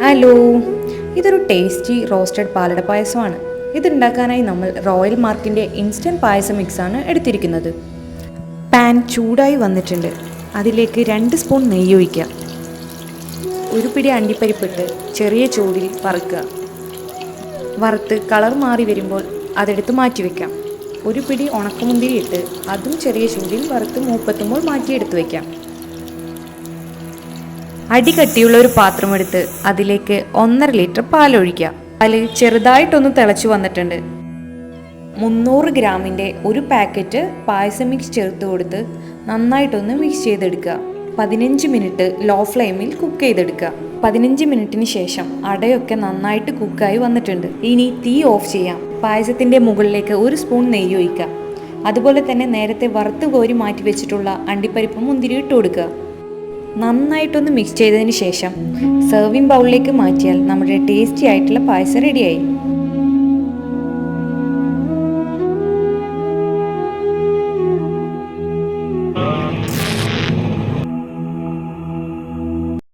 Hello, ഇതൊരു tasty roasted പാലട പായസമാണ്. ഇതുണ്ടാക്കാനായി നമ്മൾ റോയൽ മാർക്കിൻ്റെ ഇൻസ്റ്റൻറ്റ് പായസ മിക്സാണ് എടുത്തിരിക്കുന്നത്. പാൻ ചൂടായി വന്നിട്ടുണ്ട്. അതിലേക്ക് 2 സ്പൂൺ നെയ്യ് ഒഴിക്കുക. ഒരു പിടി അണ്ടിപ്പരിപ്പിട്ട് ചെറിയ ചൂടിൽ വറുക്കുക. വറുത്ത് കളർ മാറി വരുമ്പോൾ അതെടുത്ത് മാറ്റി വയ്ക്കാം. ഒരു പിടി ഉണക്കമുന്തിരി ഇട്ട് അതും ചെറിയ ചൂടിൽ വറുത്ത് മൂപ്പത്തുമ്പോൾ മാറ്റിയെടുത്ത് വയ്ക്കാം. അടി കട്ടിയുള്ള ഒരു പാത്രമെടുത്ത് അതിലേക്ക് 1.5 ലിറ്റർ പാലൊഴിക്കുക. പാല് ചെറുതായിട്ടൊന്ന് തിളച്ചു വന്നിട്ടുണ്ട്. 300 ഗ്രാമിൻ്റെ ഒരു പാക്കറ്റ് പായസ മിക്സ് ചേർത്ത് കൊടുത്ത് നന്നായിട്ടൊന്ന് മിക്സ് ചെയ്തെടുക്കുക. 15 മിനിറ്റ് ലോ ഫ്ലെയിമിൽ കുക്ക് ചെയ്തെടുക്കുക. 15 മിനിറ്റിന് ശേഷം അടയൊക്കെ നന്നായിട്ട് കുക്കായി വന്നിട്ടുണ്ട്. ഇനി തീ ഓഫ് ചെയ്യാം. പായസത്തിൻ്റെ മുകളിലേക്ക് 1 സ്പൂൺ നെയ്യ് ഒഴിക്കുക. അതുപോലെ തന്നെ നേരത്തെ വറുത്ത് കോരി മാറ്റി വെച്ചിട്ടുള്ള അണ്ടിപ്പരിപ്പും മുന്തിരി ഇട്ട് കൊടുക്കുക. നന്നായിട്ടൊന്ന് മിക്സ് ചെയ്തതിന് ശേഷം സെർവിങ് ബൗളിലേക്ക് മാറ്റിയാൽ നമ്മുടെ ടേസ്റ്റി ആയിട്ടുള്ള പായസം റെഡിയായി.